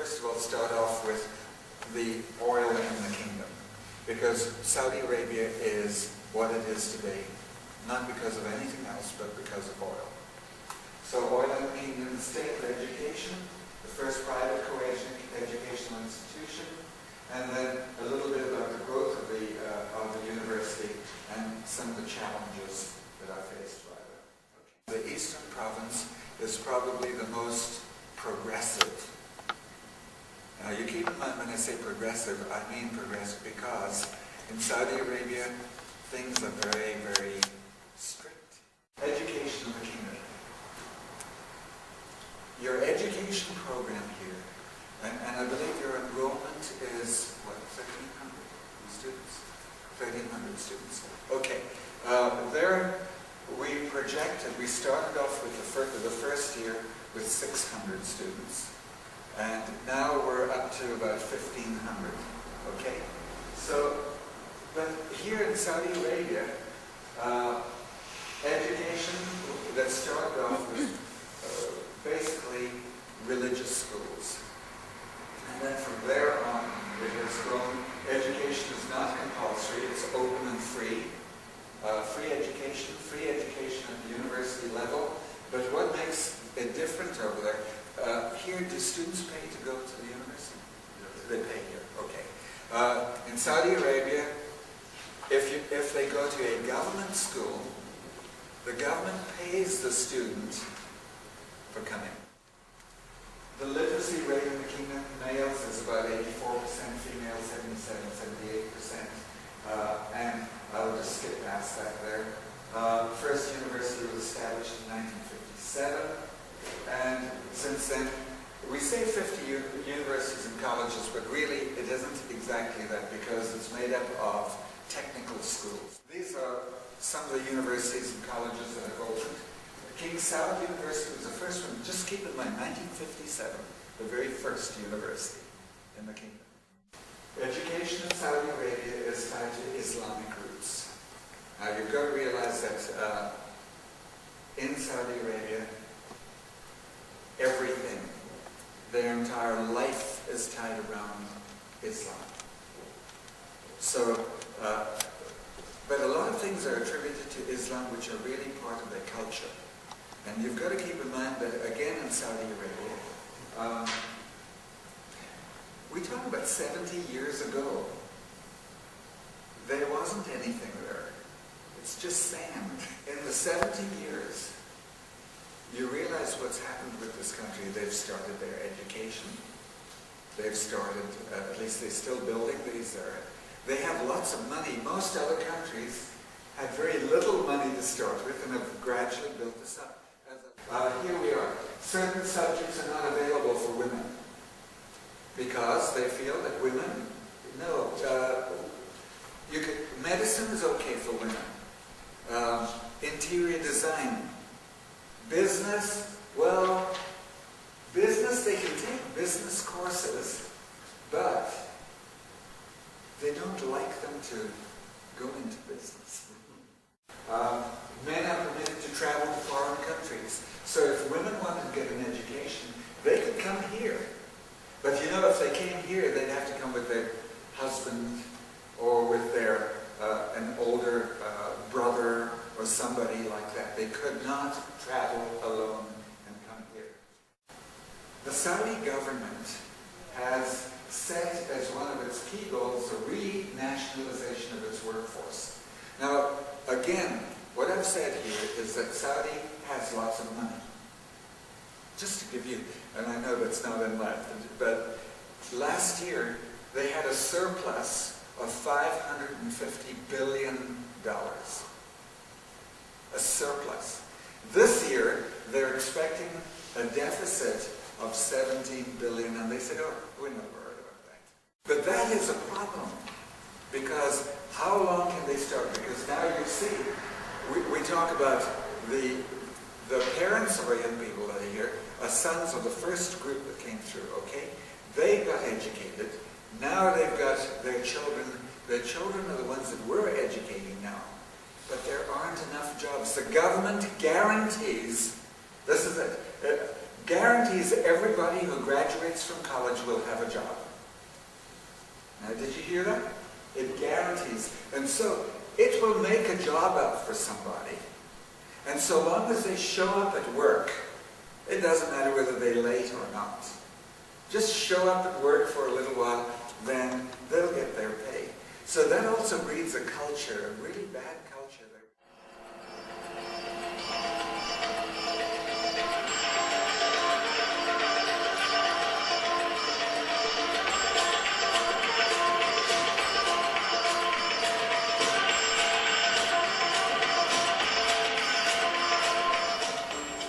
first of all start off with the oil in the kingdom, because Saudi Arabia is what it is today, not because of anything else, but because of oil. So oil in the kingdom, the state of education, the first private co-educational institution, and then a little bit about the growth of the university and some of the challenges that are faced by them. Okay. The Eastern Province is probably the most progressive. Now you keep in mind when I say progressive, I mean progressive because in Saudi Arabia things are very, very strict. Education in the kingdom. Your education program here, and I believe your enrollment is, what, 1,300 students? 1,300 students. Okay. There we projected, we started off with the first year with 600 students. And now we're up to about 1,500. Okay? So, but here in Saudi Arabia, education that started off with basically religious schools. And then from there on, it has grown. Education is not compulsory, it's open and free. Free education at the university level. But what makes it different over there, here, do students pay to go to the university? They pay here, okay. In Saudi Arabia, if they go to a government school, the government pays the student for coming. The literacy rate in the kingdom, males is about 84%, females 77, 78%. And I'll just skip past that there. First university was established in 1957. And since then, we say 50 universities and colleges, but really it isn't exactly that because it's made up of technical schools. These are some of the universities and colleges that have opened. King Saud University was the first one. Just keep in mind, 1957, the very first university in the kingdom. Education in Saudi Arabia is tied to Islamic roots. Now you've got to realize that in Saudi Arabia, everything, their entire life is tied around Islam. So, but a lot of things are attributed to Islam which are really part of their culture. And you've got to keep in mind that, again, in Saudi Arabia, we talk about 70 years ago, there wasn't anything there. It's just sand. In the 70 years, you realize what's happened with this country. They've started their education. They've started, at least they're still building these there. They have lots of money. Most other countries had very little money to start with and have gradually built this up. Here we are. Certain subjects are not available for women because they feel that women, no, medicine is okay for women. Interior design. Business, well, business, they can take business courses, but they don't like them to go into business. Men are permitted to travel to foreign countries. So if women wanted to get an education, they could come here. But you know, if they came here, they'd have to come with their husband or with their an older brother or somebody like that. They could not travel alone and come here. The Saudi government has set as one of its key goals the renationalization of its workforce. Now, again, what I've said here is that Saudi has lots of money. Just to give you, and I know that's not in left, but last year they had a surplus of $550 billion. A surplus. This year, they're expecting a deficit of $17 billion, and they said, oh, we never heard about that. But that is a problem, because how long can they start? Because now you see, we talk about the parents of our young people that are here are sons of the first group that came through, okay? They got educated. Now they've got their children. Their children are the ones that we're educating now. But there aren't enough jobs. The government guarantees, this is it, guarantees everybody who graduates from college will have a job. Now, did you hear that? It guarantees. And so, it will make a job up for somebody. And so long as they show up at work, it doesn't matter whether they're late or not. Just show up at work for a little while, then they'll get their pay. So that also breeds a culture, a really bad culture.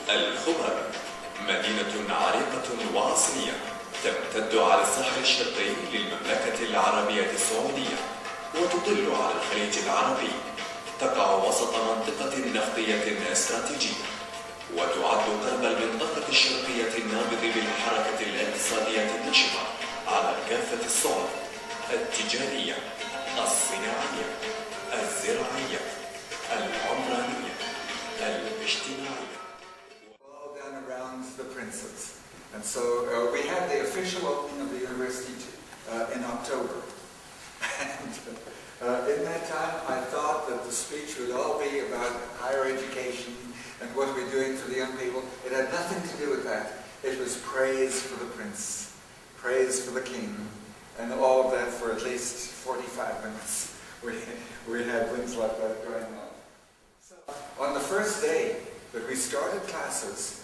الخبر مدينة عريقة وعصرية تمتد على الساحل الشرقي للمملكة العربية السعودية وتطل على الخليج العربي. تقع وسط منطقة نفطية استراتيجية وتعد قلب المنطقة الشرقية النابض بالحركة الاقتصادية النشطة على كافة الصعد: التجارية، الصناعية، الزراعية، العمرانية، الاجتماعية. All done around the princes. And so we had the official opening of the university in October. And in that time, I thought that the speech would all be about higher education and what we're doing for the young people. It had nothing to do with that. It was praise for the prince, praise for the king, and all of that for at least 45 minutes. We had things like that going on. So, on the first day that we started classes,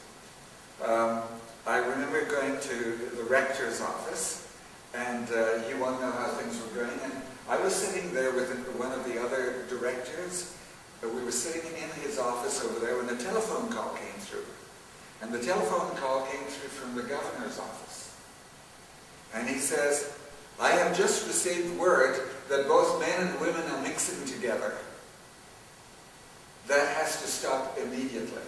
I remember going to the rector's office, and he wanted to know how things were going. And I was sitting there with one of the other directors. We were sitting in his office over there when the telephone call came through. And the telephone call came through from the governor's office. And he says, "I have just received word that both men and women are mixing together. That has to stop immediately."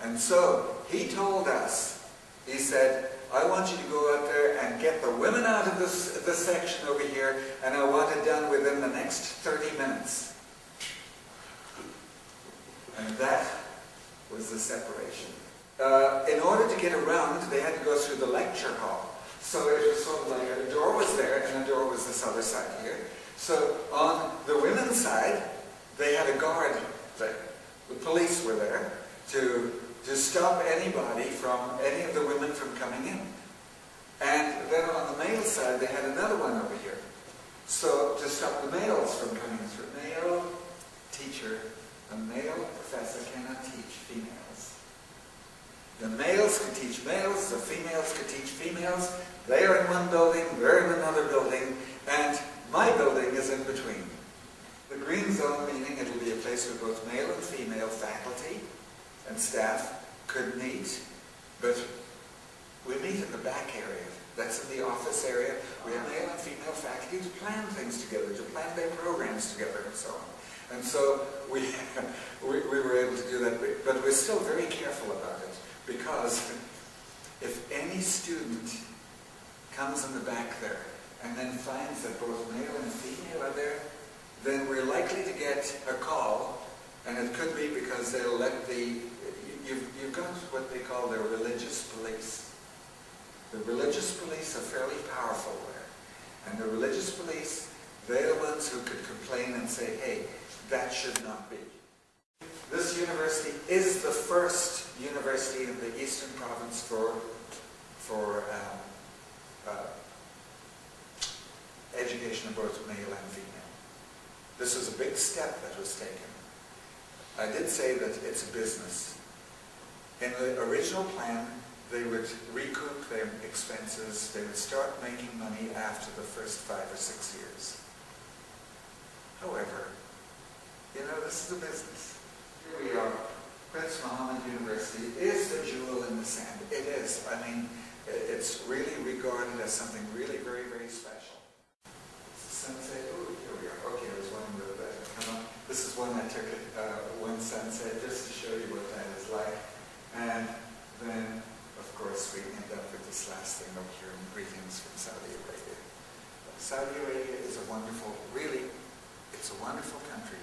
And so he told us, he said, "I want you to go out there and get the women out of this section over here, and I want it done within the next 30 minutes. And that was the separation. In order to get around, they had to go through the lecture hall. So it was sort of like a door was there, and a door was this other side here. So on the women's side, they had a guard there. The police were there to stop anybody any of the women from coming in. And then on the male side, they had another one over here. So to stop the males from coming through. Male teacher, a male professor cannot teach females. The males could teach males, the females could teach females. They are in one building, they're in another building, and my building is in between. The green zone, meaning it'll be a place where both male and female faculty and staff could meet, but we meet in the back area. That's in the office area. We have male and female faculty to plan things together, to plan their programs together, and so on. And so we were able to do that, but we're still very careful about it, because if any student comes in the back there and then finds that both male and female are there, then we're likely to get a call, and it could be because they'll let you've got what they call the religious police. The religious police are fairly powerful there. And the religious police, they're the ones who could complain and say, hey, that should not be. This university is the first university in the Eastern Province for education of both male and female. This was a big step that was taken. I did say that it's a business. In the original plan, they would recoup their expenses. They would start making money after the first 5 or 6 years. However, this is a business. Here we are. Prince Mohammed University is the jewel in the sand. It is. I mean, it's really regarded as something really very, very special. Sunset. Oh, here we are. Okay, I was wondering whether that would come up. This is one I took one sunset just to show you what that is like. And then, of course, we end up with this last thing up here in greetings from Saudi Arabia. Saudi Arabia is a wonderful, really, it's a wonderful country.